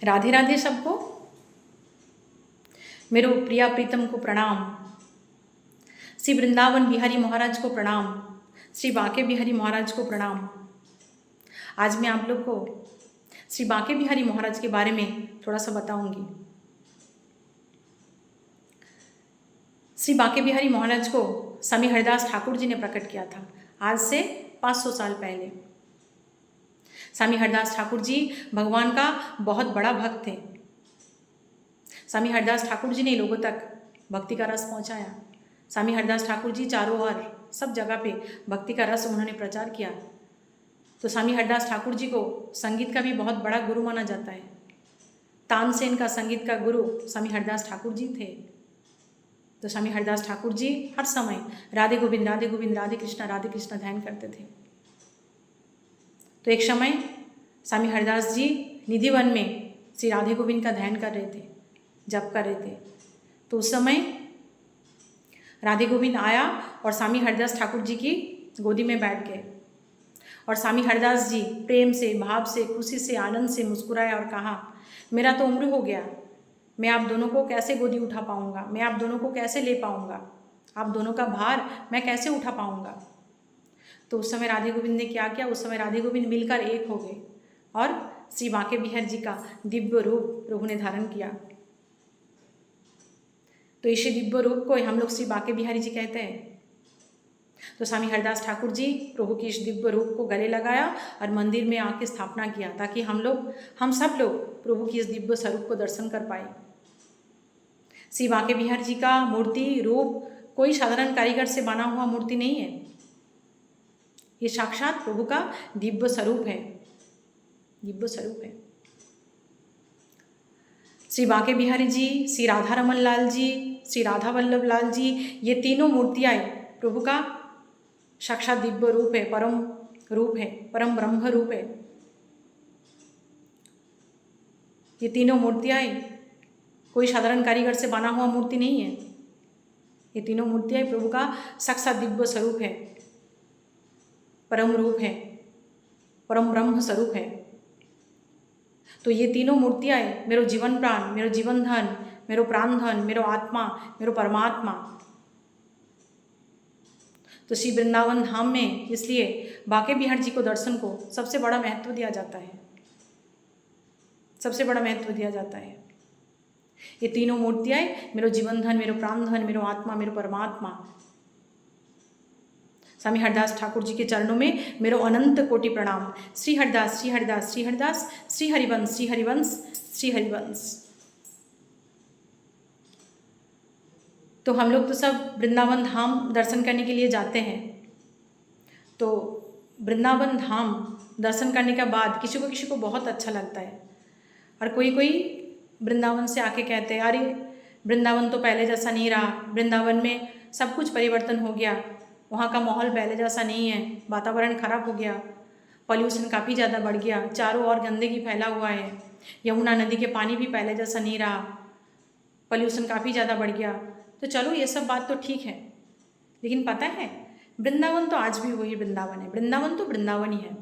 राधे राधे सबको। मेरो प्रिया प्रीतम को प्रणाम। श्री वृंदावन बिहारी महाराज को प्रणाम। श्री बांके बिहारी महाराज को प्रणाम। आज मैं आप लोग को श्री बांके बिहारी महाराज के बारे में थोड़ा सा बताऊंगी। श्री बांके बिहारी महाराज को स्वामी हरिदास ठाकुर जी ने प्रकट किया था, आज से 500 साल पहले। स्वामी हरिदास ठाकुर जी भगवान का बहुत बड़ा भक्त थे। स्वामी हरिदास ठाकुर जी ने लोगों तक भक्ति का रस पहुंचाया। स्वामी हरिदास ठाकुर जी चारों ओर सब जगह पे भक्ति का रस उन्होंने प्रचार किया। तो स्वामी हरिदास ठाकुर जी को संगीत का भी बहुत बड़ा गुरु माना जाता है। तानसेन का संगीत का गुरु स्वामी हरिदास ठाकुर जी थे। तो स्वामी हरिदास ठाकुर जी हर समय राधे गोविंद राधे गोविंद राधे कृष्णा ध्यान करते थे। तो एक समय स्वामी हरिदास जी निधिवन में श्री राधे गोविंद का ध्यान कर रहे थे, जप कर रहे थे। तो उस समय राधे गोविंद आया और स्वामी हरिदास ठाकुर जी की गोदी में बैठ गए। और स्वामी हरिदास जी प्रेम से, भाव से, खुशी से, आनंद से मुस्कुराया और कहा, मेरा तो उम्र हो गया, मैं आप दोनों को कैसे गोदी उठा पाऊंगा, मैं आप दोनों को कैसे ले पाऊंगा, आप दोनों का भार मैं कैसे उठा पाऊंगा। तो उस समय राधे गोविंद ने क्या किया, उस समय राधे गोविंद मिलकर एक हो गए और श्री बांके बिहारी जी का दिव्य रूप प्रभु ने धारण किया। तो इसी दिव्य रूप को हम लोग श्री बांके बिहारी जी कहते हैं। तो स्वामी हरिदास ठाकुर जी प्रभु की इस दिव्य रूप को गले लगाया और मंदिर में आके स्थापना किया, ताकि हम सब लोग प्रभु की इस दिव्य स्वरूप को दर्शन कर पाए। श्री बांके बिहारी जी का मूर्ति रूप कोई साधारण कारीगर से बना हुआ मूर्ति नहीं है, ये साक्षात प्रभु का दिव्य स्वरूप है, दिव्य स्वरूप है। श्री बांके बिहारी जी, श्री राधा रमन लाल जी, श्री राधा वल्लभ लाल जी, ये तीनों मूर्तियाँ प्रभु का साक्षात दिव्य रूप है, परम रूप है, परम ब्रह्म रूप है। ये तीनों मूर्तियाँ कोई साधारण कारीगर से बना हुआ मूर्ति नहीं है, ये तीनों मूर्तियाँ प्रभु का साक्षात दिव्य स्वरूप है, परम रूप है, परम ब्रह्म स्वरूप है। तो ये तीनों मूर्तियाँ मेरो जीवन प्राण, मेरो जीवन धन, मेरो प्राण धन, मेरो आत्मा, मेरो परमात्मा। तो श्री वृंदावन धाम में इसलिए बांके बिहारी जी को दर्शन को सबसे बड़ा महत्व दिया जाता है, सबसे बड़ा महत्व दिया जाता है। ये तीनों मूर्तियाँ मेरो जीवन धन, मेरो प्राण धन, मेरो आत्मा, मेरो परमात्मा। स्वामी हरिदास ठाकुर जी के चरणों में मेरो अनंत कोटि प्रणाम। श्री हरिदास श्री हरिदास श्री हरिदास, श्री हरिवंश श्री हरिवंश श्री हरिवंश। तो हम लोग तो सब वृंदावन धाम दर्शन करने के लिए जाते हैं। तो वृंदावन धाम दर्शन करने के बाद किसी को बहुत अच्छा लगता है, और कोई वृंदावन से आके कहते हैं, अरे वृंदावन तो पहले जैसा नहीं रहा, वृंदावन में सब कुछ परिवर्तन हो गया, वहाँ का माहौल पहले जैसा नहीं है, वातावरण खराब हो गया, पॉल्यूशन काफ़ी ज़्यादा बढ़ गया, चारों ओर गंदगी फैला हुआ है, यमुना नदी के पानी भी पहले जैसा नहीं रहा, पॉल्यूशन काफ़ी ज़्यादा बढ़ गया। तो चलो ये सब बात तो ठीक है, लेकिन पता है वृंदावन तो आज भी वही वृंदावन है, वृंदावन तो वृंदावन ही है,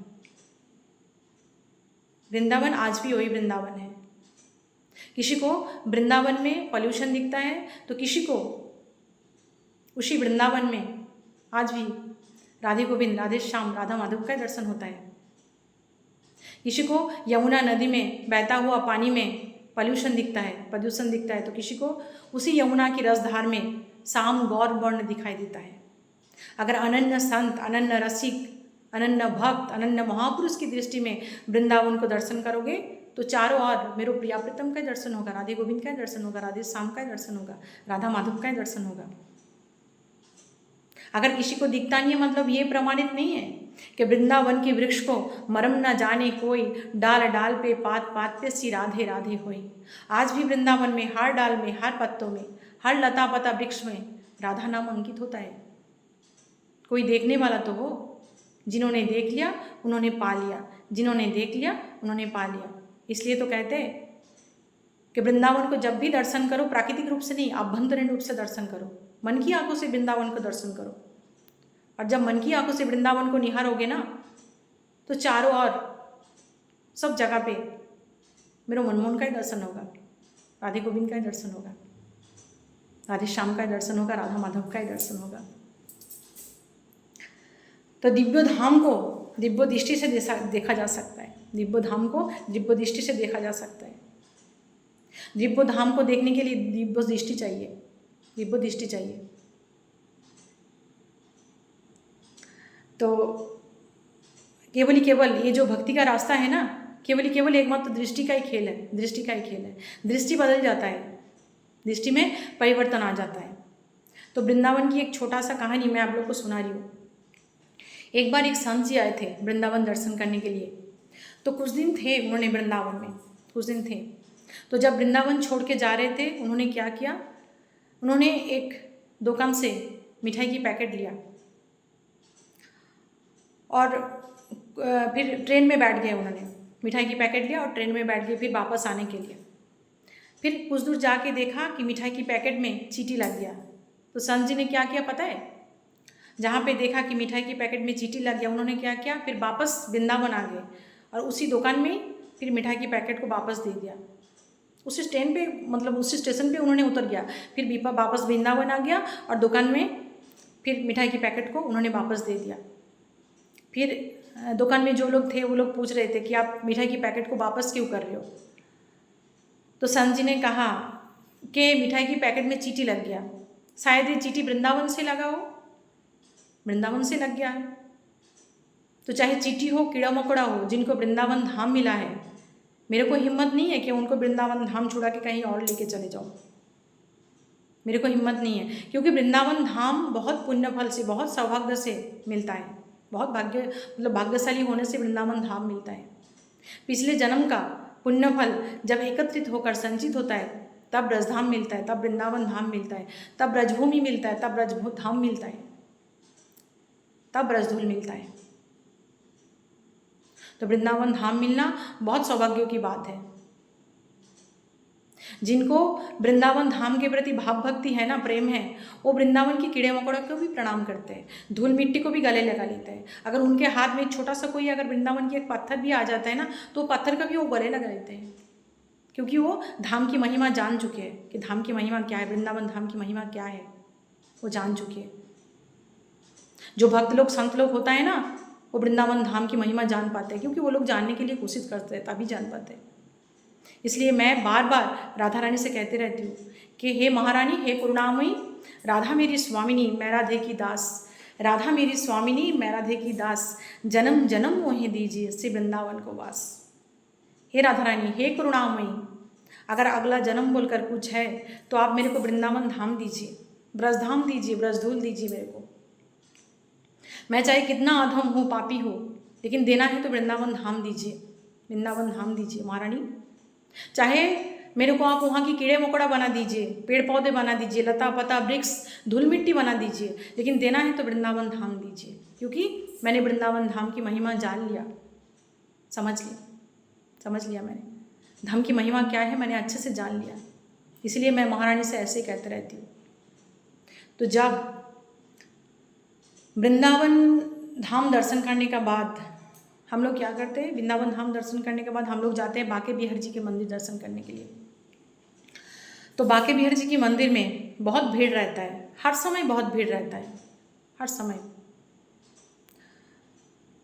वृंदावन आज भी वही वृंदावन है। किसी को वृंदावन में पॉल्यूशन दिखता है तो किसी को उसी वृंदावन में आज भी राधे गोविंद, राधे श्याम, राधा माधव का दर्शन होता है। किसी को यमुना नदी में बहता हुआ पानी में प्रदूषण दिखता है, तो किसी को उसी यमुना की रसधार में शाम गौर वर्ण दिखाई देता है। अगर अनन्य संत, अनन्य रसिक, अनन्य भक्त, अनन्य महापुरुष की दृष्टि में वृंदावन को दर्शन करोगे तो चारों ओर मेरो प्रिया प्रीतम का दर्शन होगा, राधे गोविंद का दर्शन होगा, राधे श्याम का दर्शन होगा, राधा माधव का दर्शन होगा। अगर किसी को दिखता नहीं है मतलब ये प्रमाणित नहीं है कि वृंदावन के वृक्ष को मरम न जाने कोई, डाल डाल पे पात पात पे सी राधे राधे होई। आज भी वृंदावन में हर डाल में, हर पत्तों में, हर लता पता वृक्ष में राधा नाम अंकित होता है। कोई देखने वाला तो हो, जिन्होंने देख लिया उन्होंने पा लिया, जिन्होंने देख लिया उन्होंने पा लिया। इसलिए तो कहते हैं कि वृंदावन को जब भी दर्शन करो प्राकृतिक रूप से नहीं, आभ्यंतरीण रूप से दर्शन करो, मन की आंखों से वृंदावन को दर्शन करो। और जब मन की आंखों से वृंदावन को निहारोगे ना तो चारों ओर सब जगह पे मेरे मनमोहन का ही दर्शन होगा, राधे गोविंद का ही दर्शन होगा, राधे श्याम का ही दर्शन होगा, राधा माधव का ही दर्शन होगा। तो दिव्य धाम को दिव्य दृष्टि से देखा जा सकता है, दिव्य धाम को दिव्य दृष्टि से देखा जा सकता है। दिव्य धाम को देखने के लिए दिव्य दृष्टि चाहिए, दिव्य दृष्टि चाहिए। तो केवल ही केवल ये जो भक्ति का रास्ता है ना, केवल ही केवल एकमात्र दृष्टि का ही खेल है, दृष्टि का ही खेल है। दृष्टि बदल जाता है, दृष्टि में परिवर्तन आ जाता है। तो वृंदावन की एक छोटा सा कहानी मैं आप लोग को सुना रही हूँ। एक बार एक संत जी आए थे वृंदावन दर्शन करने के लिए। तो कुछ दिन थे उन्होंने वृंदावन में, कुछ दिन थे। तो जब वृंदावन छोड़ के जा रहे थे, उन्होंने क्या किया, उन्होंने एक दुकान से मिठाई की पैकेट लिया और फिर ट्रेन में बैठ गए। उन्होंने मिठाई की पैकेट लिया और ट्रेन में बैठ गए फिर वापस आने के लिए। फिर कुछ दूर जाके देखा कि मिठाई की पैकेट में चींटी लग गया। तो संत जी ने क्या किया पता है, जहाँ पे देखा कि मिठाई की पैकेट में चींटी लग गया, उन्होंने क्या किया, फिर वापस वृंदावन आ गए और उसी दुकान में फिर मिठाई की पैकेट को वापस दे दिया। उसी स्टैंड पे, मतलब उसी स्टेशन पे उन्होंने उतर गया, फिर वापस वृंदावन आ गया और दुकान में फिर मिठाई की पैकेट को उन्होंने वापस दे दिया। फिर दुकान में जो लोग थे वो लोग पूछ रहे थे कि आप मिठाई की पैकेट को वापस क्यों कर रहे हो। तो संत जी ने कहा कि मिठाई की पैकेट में चींटी लग गया, शायद ये चींटी वृंदावन से लगा हो, वृंदावन से लग गया है। तो चाहे चींटी हो, कीड़ा मकोड़ा हो, जिनको वृंदावन धाम मिला है, मेरे को हिम्मत नहीं है कि उनको वृंदावन धाम छुड़ा के कहीं और लेके चले जाओ। मेरे को हिम्मत नहीं है, क्योंकि वृंदावन धाम बहुत पुण्य फल से, बहुत सौभाग्य से मिलता है, बहुत भाग्यशाली होने से वृंदावन धाम मिलता है। पिछले जन्म का पुण्य फल जब एकत्रित होकर संचित होता है, तब ब्रजधाम मिलता है, तब वृंदावन धाम मिलता है, तब ब्रजभूमि मिलता है, तब ब्रजधाम मिलता है, तब ब्रजधूल मिलता है। तो वृंदावन धाम मिलना बहुत सौभाग्य की बात है। जिनको वृंदावन धाम के प्रति भाव भक्ति है ना, प्रेम है, वो वृंदावन के कीड़े मकोड़ों को भी प्रणाम करते हैं, धूल मिट्टी को भी गले लगा लेते हैं। अगर उनके हाथ में छोटा सा कोई अगर वृंदावन की एक पत्थर भी आ जाता है ना, तो पत्थर का भी वो गले लगा लेते हैं, क्योंकि वो धाम की महिमा जान चुके हैं कि धाम की महिमा क्या है, वृंदावन धाम की महिमा क्या है, वो जान चुके हैं। जो भक्त लोग, संत लोग होता है ना, वो वृंदावन धाम की महिमा जान पाते हैं, क्योंकि वो लोग जानने के लिए कोशिश करते हैं, तभी जान पाते हैं। इसलिए मैं बार बार राधा रानी से कहते रहती हूँ कि हे महारानी, हे करुणामयी, राधा मेरी स्वामिनी, मैं राधे की दास, राधा मेरी स्वामिनी, मैं राधे की दास, जन्म जन्म मोहे दीजिए श्री वृंदावन को वास। हे राधा रानी, हे करुणामयी, अगर अगला जन्म बोलकर कुछ है तो आप मेरे को वृंदावन धाम दीजिए, ब्रजधाम दीजिए, ब्रजधूल दीजिए मेरे को। मैं चाहे कितना अधम हो, पापी हो, लेकिन देना है तो वृंदावन धाम दीजिए, वृंदावन धाम दीजिए महारानी। चाहे मेरे को आप वहाँ की कीड़े मकोड़ा बना दीजिए, पेड़ पौधे बना दीजिए, लता पता वृक्ष धूल मिट्टी बना दीजिए, लेकिन देना है तो वृंदावन धाम दीजिए, क्योंकि मैंने वृंदावन धाम की महिमा जान लिया, समझ लिया मैंने धाम की महिमा क्या है, मैंने अच्छे से जान लिया। इसलिए मैं महारानी से ऐसे कहते रहती हूँ। तो जब वृंदावन धाम दर्शन करने के बाद हम लोग क्या करते हैं, वृंदावन धाम दर्शन करने के बाद हम लोग जाते हैं बांके बिहारी जी के मंदिर दर्शन करने के लिए। तो बांके बिहारी जी के मंदिर में बहुत भीड़ रहता है, हर समय बहुत भीड़ रहता है, हर समय।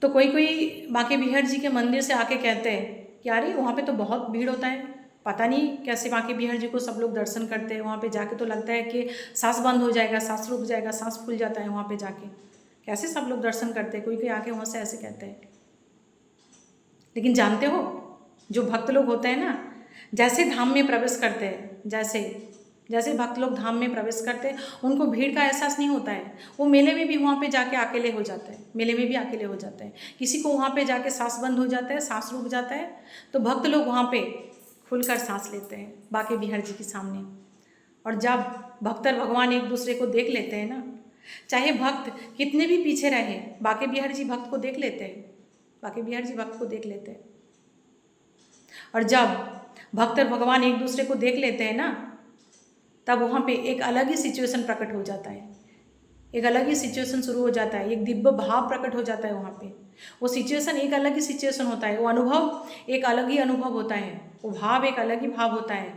तो कोई बांके बिहारी जी के मंदिर से आके कहते हैं कि अरे वहाँ पे तो बहुत भीड़ होता है, पता नहीं कैसे बांके बिहारी जी को सब लोग दर्शन करते हैं। वहाँ पे जाके तो लगता है कि सांस बंद हो जाएगा, सांस रुक जाएगा, सांस फूल जाता है वहाँ पे जाके, कैसे सब लोग दर्शन करते हैं। कोई आके वहाँ से ऐसे कहते हैं। लेकिन जानते हो, जो भक्त लोग होते हैं ना, जैसे धाम में प्रवेश करते हैं, जैसे भक्त लोग धाम में प्रवेश करते हैं, उनको भीड़ का एहसास नहीं होता है। वो मेले में भी वहाँ पे जाके अकेले हो जाते हैं, मेले में भी अकेले हो जाते हैं। किसी को वहाँ पे जाके सांस बंद हो जाता है, सांस रुक जाता है, तो भक्त लोग वहाँ पे खुलकर सांस लेते हैं बांके बिहारी जी के सामने। और जब भक्त और भगवान एक दूसरे को देख लेते हैं ना, चाहे भक्त कितने भी पीछे रहे, बांके बिहारी जी भक्त को देख लेते हैं, बांके बिहारी जी भक्त को देख लेते हैं। और जब भक्त और भगवान एक दूसरे को देख लेते हैं ना, तब वहाँ पे एक अलग ही सिचुएशन प्रकट हो जाता है, एक अलग ही सिचुएशन शुरू हो जाता है, एक दिव्य भाव प्रकट हो जाता है वहाँ पे। वो सिचुएशन एक अलग ही सिचुएशन होता है, वो अनुभव एक अलग ही अनुभव होता है, वो भाव एक अलग ही भाव होता है,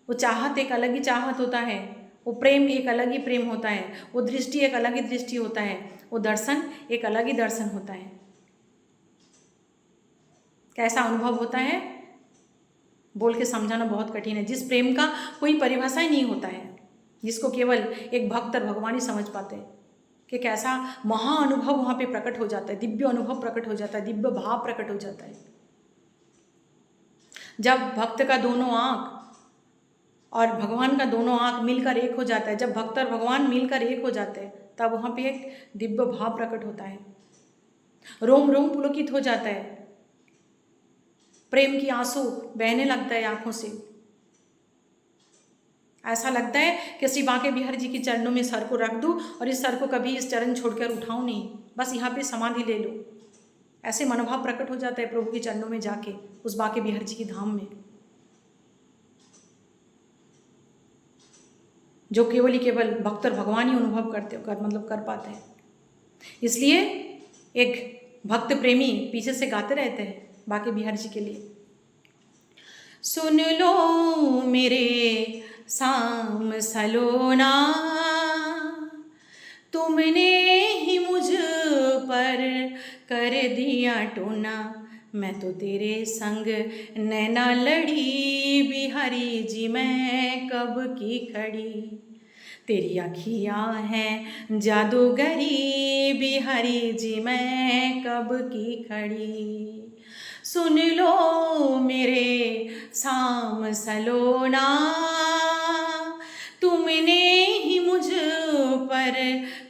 वो चाहत एक अलग ही चाहत होता है, वो प्रेम एक अलग ही प्रेम होता है, वो दृष्टि एक अलग ही दृष्टि होता है, वो दर्शन एक अलग ही दर्शन होता है। कैसा अनुभव होता है बोल के समझाना बहुत कठिन है। जिस प्रेम का कोई परिभाषा ही नहीं होता है, जिसको केवल एक भक्त और भगवान ही समझ पाते हैं कि कैसा महा अनुभव वहाँ पे प्रकट हो जाता है, दिव्य अनुभव प्रकट हो जाता है, दिव्य भाव प्रकट हो जाता है। जब भक्त का दोनों आँख और भगवान का दोनों आँख मिलकर एक हो जाता है, जब भक्त और भगवान मिलकर एक हो जाते हैं, तब वहाँ पे एक दिव्य भाव प्रकट होता है। रोम रोम पुलकित हो जाता है, प्रेम की आंसू बहने लगता है आंखों से। ऐसा लगता है कि श्री बांके बिहारी जी के चरणों में सर को रख दूं और इस सर को कभी इस चरण छोड़कर उठाऊं नहीं, बस यहाँ पे समाधि ले लो। ऐसे मनोभाव प्रकट हो जाता है प्रभु के चरणों में जाके, उस बांके बिहारी जी की धाम में, जो केवल ही केवल भक्त और भगवान ही अनुभव कर पाते हैं। इसलिए एक भक्त प्रेमी पीछे से गाते रहते हैं बांके बिहारी जी के लिए, सुन लो मेरे साम सलोना, तुमने ही मुझ पर कर दिया टोना, मैं तो तेरे संग नैना लड़ी, बिहारी जी मैं कब की खड़ी, तेरी अखियाँ हैं जादूगरी, बिहारी जी मैं कब की खड़ी, सुन लो मेरे साम सलोना, तुमने ही मुझ पर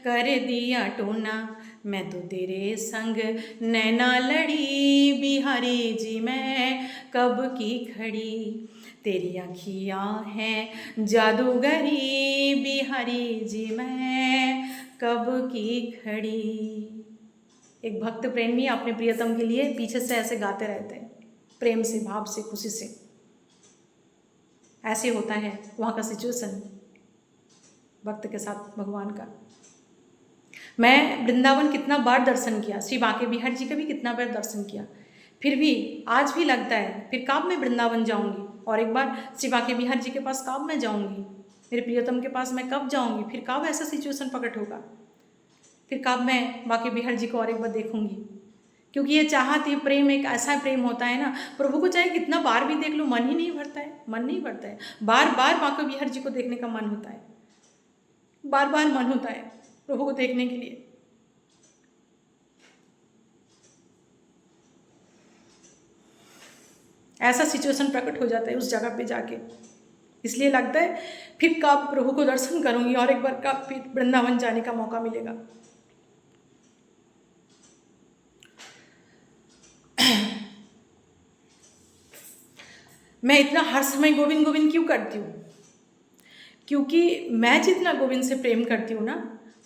कर दिया टोना, मैं तो तेरे संग नैना लड़ी, बिहारी जी मैं कब की खड़ी, तेरी अखियाँ हैं जादूगरी, बिहारी जी मैं कब की खड़ी। एक भक्त प्रेमी अपने प्रियतम के लिए पीछे से ऐसे गाते रहते हैं, प्रेम से, भाव से, खुशी से। ऐसे होता है वहाँ का सिचुएशन भक्त के साथ भगवान का। मैं वृंदावन कितना बार दर्शन किया, श्री बांके बिहारी जी का भी कितना बार दर्शन किया, फिर भी आज भी लगता है फिर कब मैं वृंदावन जाऊंगी, और एक बार श्री बांके बिहारी जी के पास कब मैं जाऊंगी, मेरे प्रियतम के पास मैं कब जाऊंगी, फिर कब ऐसा सिचुएशन प्रकट होगा, फिर कब मैं बांके बिहारी जी को और एक बार देखूंगी। क्योंकि ये चाहत, ये प्रेम एक ऐसा प्रेम होता है ना, प्रभु को चाहे कितना बार भी देख लो मन ही नहीं भरता है, मन नहीं भरता है, बार बार बांके बिहारी जी को देखने का मन होता है, बार बार मन होता है प्रभु को देखने के लिए। ऐसा सिचुएशन प्रकट हो जाता है उस जगह पे जाके, इसलिए लगता है फिर कब प्रभु को दर्शन करूंगी और एक बार कब फिर वृंदावन जाने का मौका मिलेगा। मैं इतना हर समय गोविंद गोविंद क्यों करती हूँ? क्योंकि मैं जितना गोविंद से प्रेम करती हूँ ना,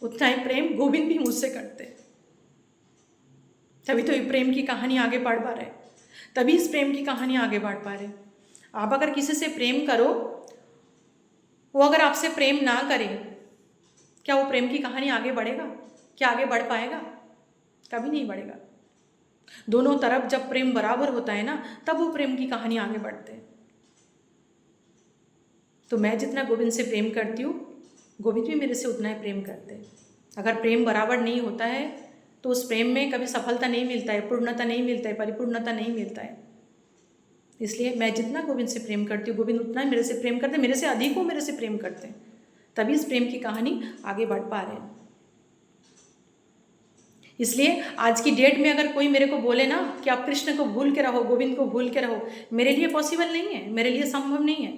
उतना ही प्रेम गोविंद भी मुझसे करते हैं। तभी तो ये प्रेम की कहानी आगे बढ़ पा रहे, तभी इस प्रेम की कहानी आगे बढ़ पा रहे। आप अगर किसी से प्रेम करो, वो अगर आपसे प्रेम ना करे, क्या वो प्रेम की कहानी आगे बढ़ेगा? क्या आगे बढ़ पाएगा? कभी नहीं बढ़ेगा। दोनों तरफ जब प्रेम बराबर होता है ना, तब वो प्रेम की कहानी आगे बढ़ते हैं। तो मैं जितना गोविंद से प्रेम करती हूँ, गोविंद भी मेरे से उतना ही प्रेम करते हैं। अगर प्रेम बराबर नहीं होता है तो उस प्रेम में कभी सफलता नहीं मिलता है, पूर्णता नहीं मिलता है, परिपूर्णता नहीं मिलता है। इसलिए मैं जितना गोविंद से प्रेम करती हूँ, गोविंद उतना ही मेरे से प्रेम करते हैं, मेरे से अधिक वो मेरे से प्रेम करते हैं। तभी इस प्रेम की कहानी आगे बढ़ पा रहे हैं। इसलिए आज की डेट में अगर कोई मेरे को बोले ना कि आप कृष्ण को भूल के रहो, गोविंद को भूल के रहो, मेरे लिए पॉसिबल नहीं है, मेरे लिए संभव नहीं है।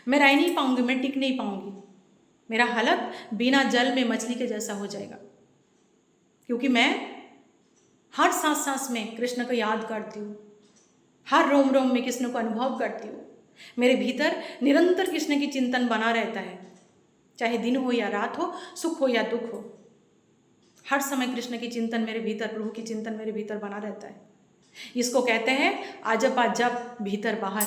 मैं रह नहीं पाऊंगी, मैं टिक नहीं पाऊंगी। मेरा हालत बिना जल में मछली के जैसा हो जाएगा, क्योंकि मैं हर सांस सांस में कृष्ण को याद करती हूँ, हर रोम रोम में कृष्ण को अनुभव करती हूँ। मेरे भीतर निरंतर कृष्ण की चिंतन बना रहता है, चाहे दिन हो या रात हो, सुख हो या दुख हो, हर समय कृष्ण की चिंतन मेरे भीतर, प्रभु की चिंतन मेरे भीतर बना रहता है। इसको कहते हैं आजप आजप भीतर बाहर,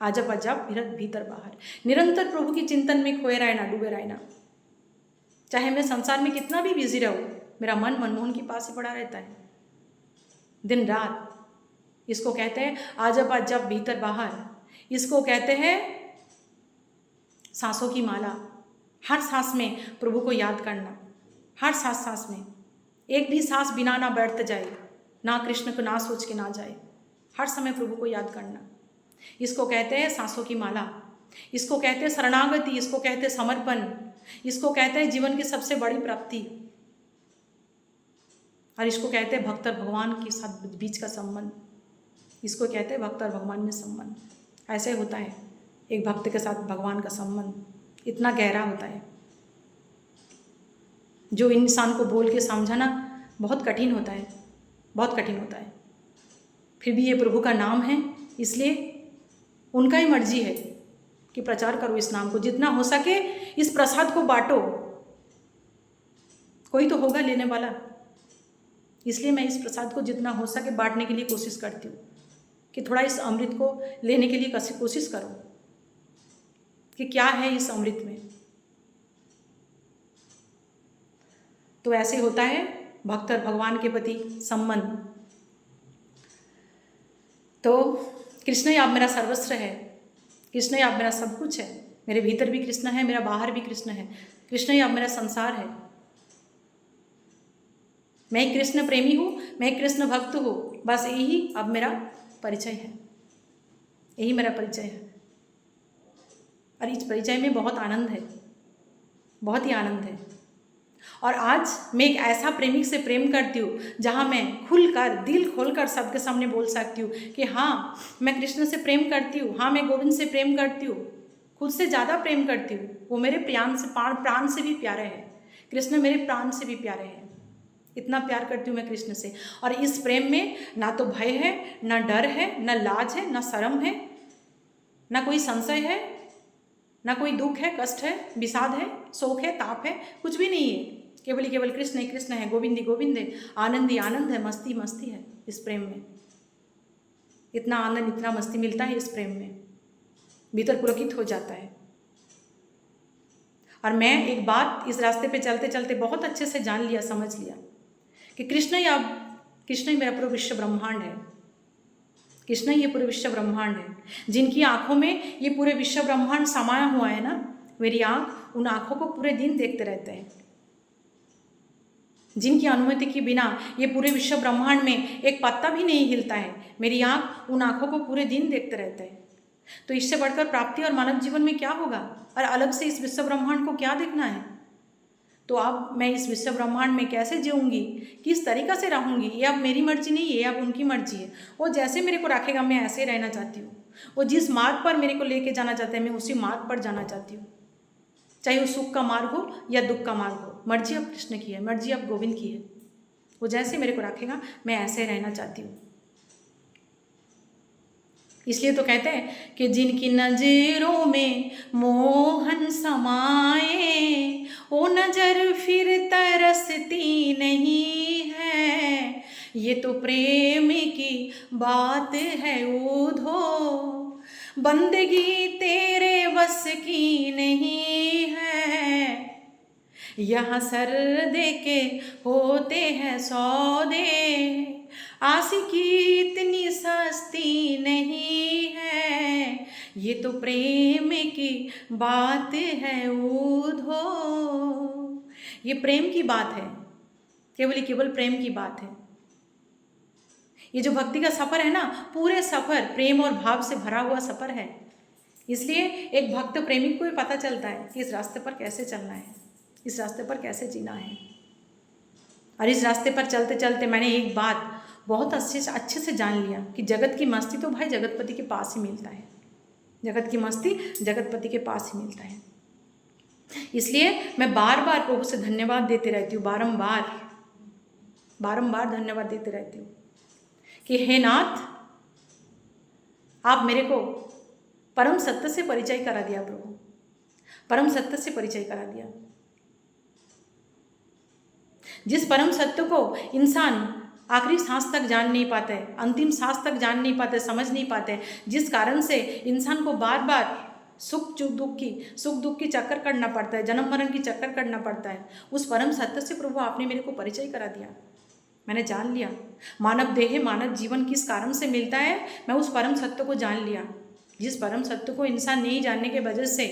आजप आजप भीतर बाहर। निरंतर प्रभु की चिंतन में खोए रहना, डूबे रहना, चाहे मैं संसार में कितना भी बिजी रहूँ, मेरा मन मनमोहन के पास ही पड़ा रहता है दिन रात। इसको कहते हैं आजब अजब भीतर बाहर, इसको कहते हैं सांसों की माला। हर सांस में प्रभु को याद करना, हर सांस में एक भी सांस बिना ना बैठ जाए, ना कृष्ण को ना सोच के ना जाए, हर समय प्रभु को याद करना। इसको कहते हैं सांसों की माला, इसको कहते हैं शरणागति, इसको कहते हैं समर्पण, इसको कहते हैं जीवन की सबसे बड़ी प्राप्ति, और इसको कहते हैं भक्त और भगवान के साथ बीच का संबंध। इसको कहते हैं भक्त और भगवान में संबंध। ऐसे होता है एक भक्त के साथ भगवान का संबंध, इतना गहरा होता है जो इंसान को बोल के समझाना बहुत कठिन होता है, बहुत कठिन होता है। फिर भी ये प्रभु का नाम है, इसलिए उनका ही मर्जी है कि प्रचार करो इस नाम को, जितना हो सके इस प्रसाद को बांटो, कोई तो होगा लेने वाला। इसलिए मैं इस प्रसाद को जितना हो सके बांटने के लिए कोशिश करती हूँ कि थोड़ा इस अमृत को लेने के लिए कोशिश करो कि क्या है इस अमृत में। तो ऐसे होता है भक्त और भगवान के प्रति संबंध। तो कृष्ण ही आप मेरा सर्वस्व है, कृष्ण ही आप मेरा सब कुछ है। मेरे भीतर भी कृष्ण है, मेरा बाहर भी कृष्ण है, कृष्ण ही आप मेरा संसार है। मैं कृष्ण प्रेमी हूँ, मैं कृष्ण भक्त हूँ, बस यही अब मेरा परिचय है, यही मेरा परिचय है। और इस परिचय में बहुत आनंद है, बहुत ही आनंद है। और आज मैं एक ऐसा प्रेमिक से प्रेम करती हूँ जहाँ मैं खुलकर, दिल खोलकर सबके सामने बोल सकती हूँ कि हाँ मैं कृष्ण से प्रेम करती हूँ, हाँ मैं गोविंद से प्रेम करती हूँ, खुद से ज़्यादा प्रेम करती हूँ। वो मेरे प्राण से भी प्यारे हैं, कृष्ण मेरे प्राण से भी प्यारे हैं। इतना प्यार करती हूँ मैं कृष्ण से। और इस प्रेम में ना तो भय है, ना डर है, ना लाज है, ना शर्म है, ना कोई संशय है, ना कोई दुख है, कष्ट है, विषाद है, शोक है, ताप है, कुछ भी नहीं है। केवल ही केवल कृष्ण ही कृष्ण है, गोविंद ही गोविंद है, आनंद ही आनंद है, मस्ती मस्ती है इस प्रेम में। इतना आनंद, इतना मस्ती मिलता है इस प्रेम में, भीतर पुलकित हो जाता है। और मैं एक बात इस रास्ते पे चलते चलते बहुत अच्छे से जान लिया, समझ लिया कि कृष्ण ही मेरा पूरा विश्व ब्रह्मांड है, कृष्ण ही ये पूरे विश्व ब्रह्मांड है। जिनकी आंखों में ये पूरे विश्व ब्रह्मांड समाया हुआ है ना, मेरी आंख उन आंखों को पूरे दिन देखते रहते हैं। जिनकी अनुमति के बिना ये पूरे विश्व ब्रह्मांड में एक पत्ता भी नहीं हिलता है, मेरी आंख उन आंखों को पूरे दिन देखते रहते हैं। तो इससे बढ़कर प्राप्ति और मानव जीवन में क्या होगा, और अलग से इस विश्व ब्रह्मांड को क्या देखना है। तो अब मैं इस विश्व ब्रह्मांड में कैसे जीऊँगी, किस तरीक़ा से रहूँगी, ये अब मेरी मर्जी नहीं है, ये अब उनकी मर्जी है। वो जैसे मेरे को रखेगा मैं ऐसे रहना चाहती हूँ। वो जिस मार्ग पर मेरे को लेके जाना चाहते हैं मैं उसी मार्ग पर जाना चाहती हूँ, चाहे वो सुख का मार्ग हो या दुख का मार्ग हो। मर्जी अब कृष्ण की है, मर्जी अब गोविंद की है। वो जैसे मेरे को रखेगा मैं ऐसे रहना चाहती हूँ। इसलिए तो कहते हैं कि जिनकी नजरों में मोहन समाए, वो नजर फिर तरसती नहीं है। ये तो प्रेम की बात है उधो, बंदगी तेरे बस की नहीं है। यहाँ सर दे के होते हैं सौदे, आशिकी इतनी सस्ती नहीं है। ये तो प्रेम की बात है उधो। ये प्रेम की बात है, केवल प्रेम की बात है। ये जो भक्ति का सफ़र है ना, पूरे सफ़र प्रेम और भाव से भरा हुआ सफ़र है। इसलिए एक भक्त प्रेमी को भी पता चलता है कि इस रास्ते पर कैसे चलना है, इस रास्ते पर कैसे जीना है। और इस रास्ते पर चलते चलते मैंने एक बात बहुत अच्छे से जान लिया कि जगत की मस्ती तो भाई जगतपति के पास ही मिलता है, जगत की मस्ती जगतपति के पास ही मिलता है। इसलिए मैं बार बार प्रभु से धन्यवाद देते रहती हूँ, बारंबार धन्यवाद देते रहती हूँ कि हे नाथ, आप मेरे को परम सत्य से परिचय करा दिया। प्रभु परम सत्य से परिचय करा दिया, जिस परम सत्य को इंसान आखिरी सांस तक जान नहीं पाते, अंतिम सांस तक जान नहीं पाते, समझ नहीं पाते, जिस कारण से इंसान को बार बार सुख दुख की चक्कर करना पड़ता है, जन्म मरण की चक्कर करना पड़ता है। उस परम सत्य से प्रभु आपने मेरे को परिचय करा दिया, मैंने जान लिया। मानव देह मानव जीवन किस कारण से मिलता है, मैं उस परम सत्य को जान लिया। जिस परम सत्य को इंसान नहीं जानने के वजह से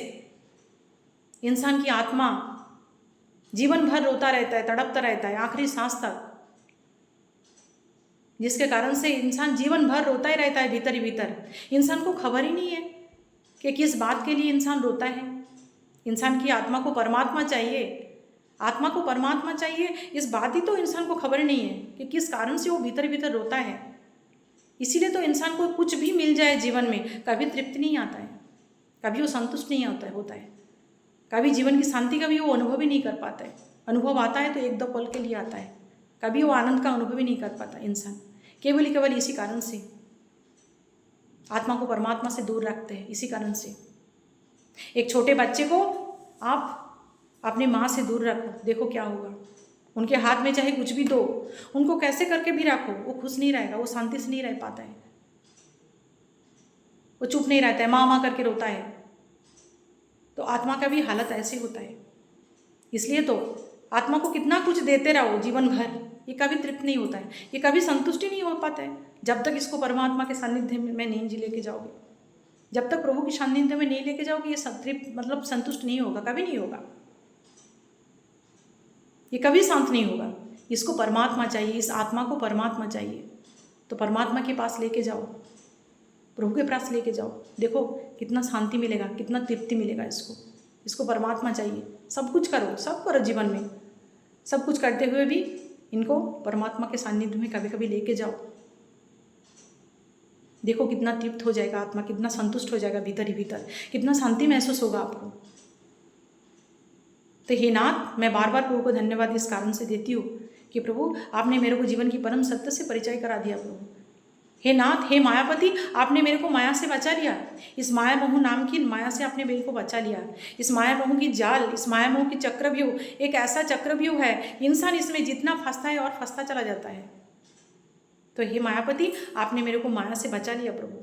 इंसान की आत्मा जीवन भर रोता रहता है, तड़पता रहता है आखिरी सांस तक, जिसके कारण से इंसान जीवन भर रोता ही रहता है भीतर ही भीतर। इंसान को खबर ही नहीं है कि किस बात के लिए इंसान रोता है। इंसान की आत्मा को परमात्मा चाहिए, आत्मा को परमात्मा चाहिए, इस बात ही तो इंसान को खबर नहीं है कि किस कारण से वो भीतर भीतर रोता है। इसीलिए तो इंसान को कुछ भी मिल जाए जीवन में कभी तृप्ति नहीं आता है, कभी वो संतुष्ट नहीं होता है, कभी जीवन की शांति का भी वो अनुभव ही नहीं कर पाता है। अनुभव आता है तो एक दो पल के लिए आता है, कभी वो आनंद का अनुभव ही नहीं कर पाता इंसान। केवल इसी कारण से आत्मा को परमात्मा से दूर रखते हैं। इसी कारण से एक छोटे बच्चे को आप अपनी माँ से दूर रखो, देखो क्या होगा। उनके हाथ में चाहे कुछ भी दो, उनको कैसे करके भी रखो, वो खुश नहीं रहेगा, वो शांति से नहीं रह पाता है, वो चुप नहीं रहता है, माँ माँ करके रोता है। तो आत्मा का भी हालत ऐसे होता है। इसलिए तो आत्मा को कितना कुछ देते रहो जीवन भर, ये कभी तृप्त नहीं होता है, ये कभी संतुष्टि नहीं हो पाता है जब तक इसको परमात्मा के सानिध्य में नहीं लेके जाओगे। जब तक प्रभु की सानिध्य में नहीं लेके जाओगे ये तृप्त मतलब संतुष्ट नहीं होगा, कभी नहीं होगा, ये कभी शांत नहीं होगा। इसको परमात्मा चाहिए, इस आत्मा को परमात्मा चाहिए। तो परमात्मा के पास लेके जाओ, प्रभु के पास लेके जाओ, देखो कितना शांति मिलेगा, कितना तृप्ति मिलेगा। इसको परमात्मा चाहिए। सब कुछ करो जीवन में, सब कुछ करते हुए भी इनको परमात्मा के सानिध्य में कभी कभी लेके जाओ, देखो कितना तृप्त हो जाएगा आत्मा, कितना संतुष्ट हो जाएगा भीतर ही भीतर, कितना शांति महसूस होगा आपको। तो हे नाथ, मैं बार बार प्रभु को धन्यवाद इस कारण से देती हूँ कि प्रभु आपने मेरे को जीवन की परम सत्य से परिचय करा दिया। प्रभु हे नाथ, हे मायापति, आपने मेरे को माया से बचा लिया। इस माया मोह नाम की माया से आपने मेरे को बचा लिया। इस माया मोह की जाल, इस माया मोह की चक्रव्यूह एक ऐसा चक्रव्यूह है, इंसान इसमें जितना फंसता है और फंसता चला जाता है। तो हे मायापति, आपने मेरे को माया से बचा लिया। प्रभु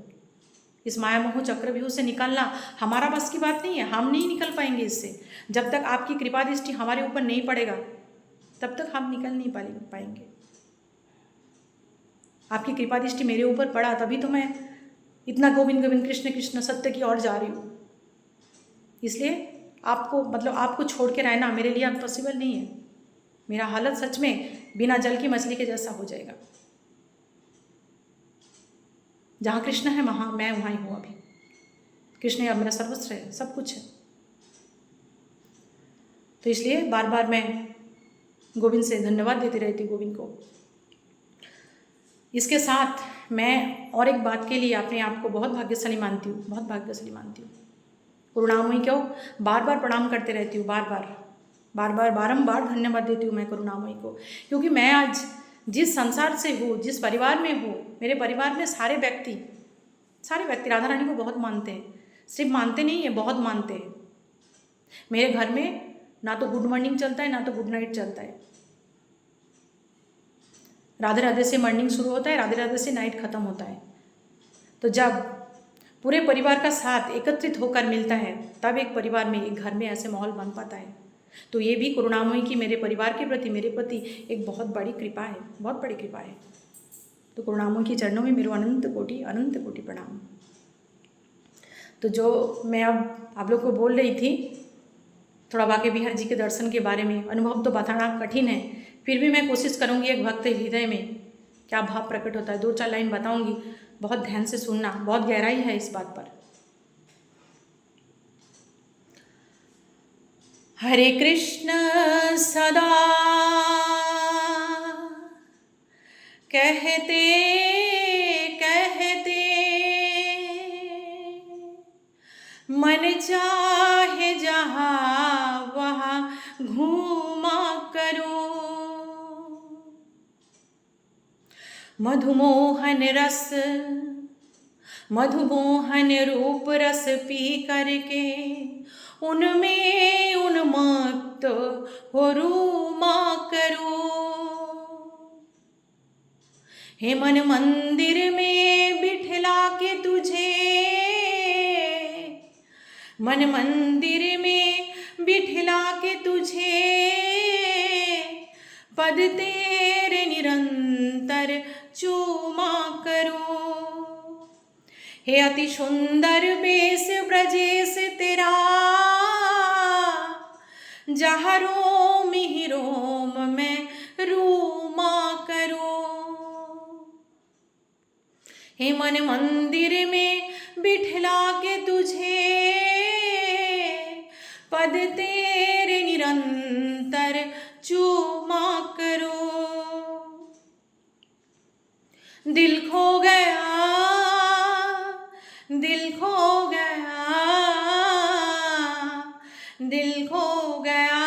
इस माया मोह चक्रव्यूह से निकलना हमारा बस की बात नहीं है, हम नहीं निकल पाएंगे इससे। जब तक आपकी कृपा दृष्टि हमारे ऊपर नहीं पड़ेगा तब तक हम निकल नहीं पाएंगे। आपकी कृपा दृष्टि मेरे ऊपर पड़ा तभी तो मैं इतना गोविंद गोविंद कृष्ण कृष्ण सत्य की ओर जा रही हूँ। इसलिए आपको छोड़ के रहना मेरे लिए अब पॉसिबल नहीं है। मेरा हालत सच में बिना जल की मछली के जैसा हो जाएगा। जहाँ कृष्ण है वहाँ मैं वहाँ ही हूँ। अभी कृष्ण अब मेरा सर्वस्व है, सब कुछ है। तो इसलिए बार बार मैं गोविंद से धन्यवाद देती रहती हूँ, गोविंद को। इसके साथ मैं और एक बात के लिए अपने आप को बहुत भाग्यशाली मानती हूँ, बहुत भाग्यशाली मानती हूँ। करुणामयी को बार बार प्रणाम करते रहती हूँ, बारंबार धन्यवाद देती हूँ मैं करुणामयी को, क्योंकि मैं आज जिस संसार से हूँ, जिस परिवार में हूँ, मेरे परिवार में सारे व्यक्ति राधा रानी को बहुत मानते हैं। सिर्फ मानते नहीं है, बहुत मानते हैं। मेरे घर में ना तो गुड मॉर्निंग चलता है ना तो गुड नाइट चलता है। राधे राधे से मॉर्निंग शुरू होता है, राधे राधे से नाइट खत्म होता है। तो जब पूरे परिवार का साथ एकत्रित होकर मिलता है तब एक परिवार में, एक घर में ऐसे माहौल बन पाता है। तो ये भी करुणामयी की मेरे परिवार के प्रति, मेरे प्रति एक बहुत बड़ी कृपा है, बहुत बड़ी कृपा है। तो करुणामयी के चरणों में मेरे अनंत कोटि प्रणाम। तो जो मैं अब आप लोग को बोल रही थी, थोड़ा बांके बिहारी जी के दर्शन के बारे में, अनुभव तो बताना कठिन है, फिर भी मैं कोशिश करूँगी एक भक्त हृदय में क्या भाव प्रकट होता है। 2-4 लाइन बताऊँगी, बहुत ध्यान से सुनना, बहुत गहराई है इस बात पर। हरे कृष्ण सदा कहते कहते मन चाहे जहाँ वहाँ घूमा करो। मधुमोहन रूप रस पी करके उनमें उन्मत्त हो रूमा करो। हे मन मंदिर में बिठला के तुझे मन मंदिर में बिठला के तुझे, पद तेरे निरंतर चूमा करूं। हे अति सुंदर बेस ब्रजेश तेरा, जहाँ रोम ही रोम में रूमा करूं। हे मन मंदिर में बिठला के तुझे, पद तेरे निरंतर चूमा करूं। दिल खो गया, दिल खो गया, दिल खो गया,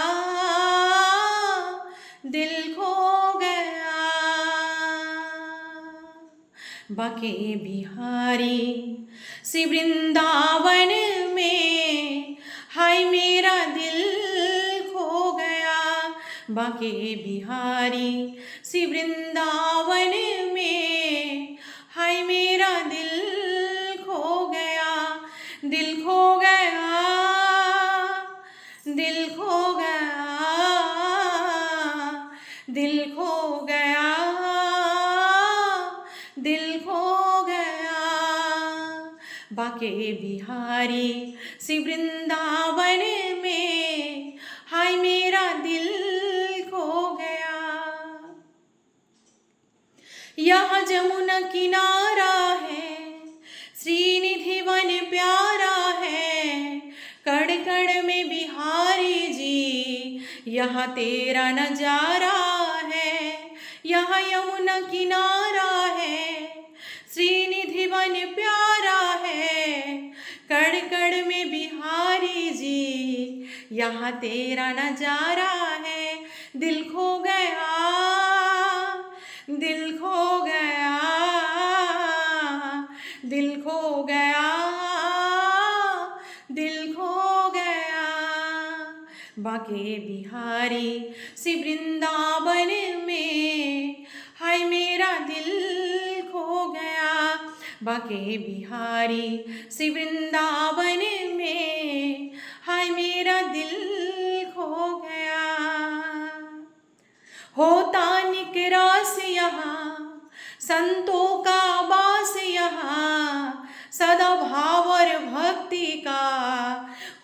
दिल खो गया। बाके बिहारी सी वृंदावन में, हाय मेरा दिल खो गया। बाके बिहारी सी वृंदावन में, हाय मेरा दिल खो गया। दिल खो गया, दिल खो गया, दिल खो गया, दिल खो गया। बाके बिहारी सी वृंदावन में, हाय मेरा दिल खो गया। यहाँ जमुना किनारा है, श्रीनिधि वन प्यारा है। कण कण में बिहारी जी, यहाँ तेरा नजारा है। यहाँ यमुना किनारा है, श्रीनिधि वन प्यारा है। कण कण में बिहारी जी, यहाँ तेरा नजारा है। दिल खो गया, दिल खो गया, दिल खो गया, दिल खो गया। बाके बिहारी सी वृंदावन में, हाय मेरा दिल खो गया। बाके बिहारी सी वृंदावन में, हाय मेरा दिल खो गया। होता निकरास यहाँ संतों का वास, यहाँ सदा भाव और भक्ति का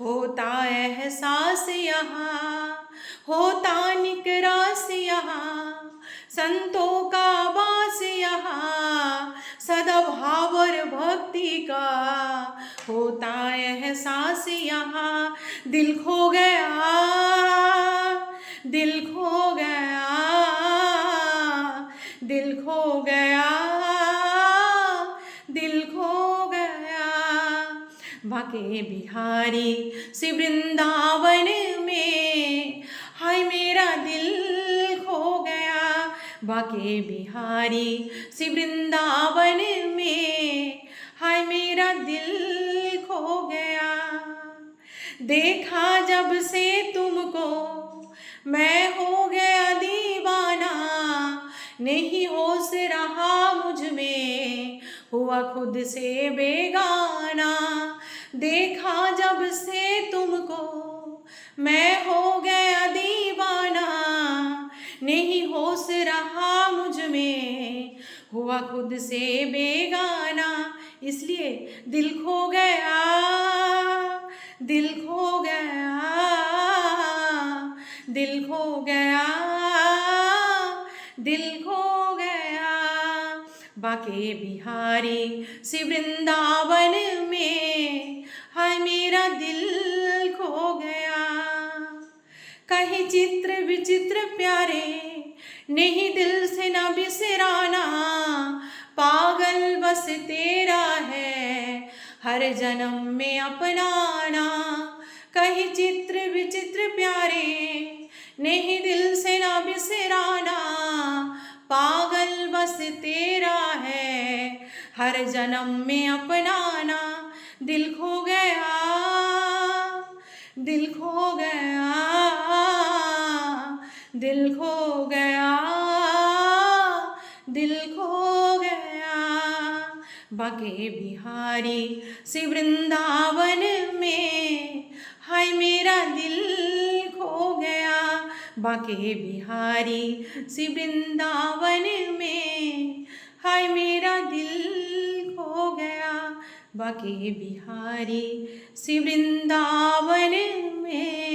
होता एहसास। यहाँ होता निकरास यहाँ संतों का वास, यहाँ सदा भाव और भक्ति का होता एहसास। यहाँ दिल खो गया, दिल खो गया, दिल खो गया, दिल खो गया। बाके बिहारी सी वृंदावन में, हाय मेरा दिल खो गया। बाके बिहारी सी वृंदावन में, हाय मेरा दिल खो गया। देखा जब से तुमको मैं हो गया दीवाना, नहीं होश रहा मुझ में, हुआ खुद से बेगाना। देखा जब से तुमको मैं हो गया दीवाना, नहीं होश रहा मुझ में, हुआ खुद से बेगाना। इसलिए दिल खो गया, दिल खो गया, दिल खो गया, दिल खो गया। बाके बिहारी सी वृंदावन में, हाय मेरा दिल खो गया। कहीं चित्र विचित्र प्यारे, नहीं दिल से न बिसराना। पागल बस तेरा है, हर जन्म में अपनाना। कहीं चित्र विचित्र प्यारे, नहीं दिल से न बिसराना। पागल बस तेरा है, हर जन्म में अपनाना। दिल खो गया, दिल खो गया, दिल खो गया, दिल खो गया। बाके बिहारी से वृंदावन में, हाय मेरा दिल खो गया। बाके बिहारी से वृंदावन में, हाय मेरा दिल खो गया। बाके बिहारी से वृंदावन में।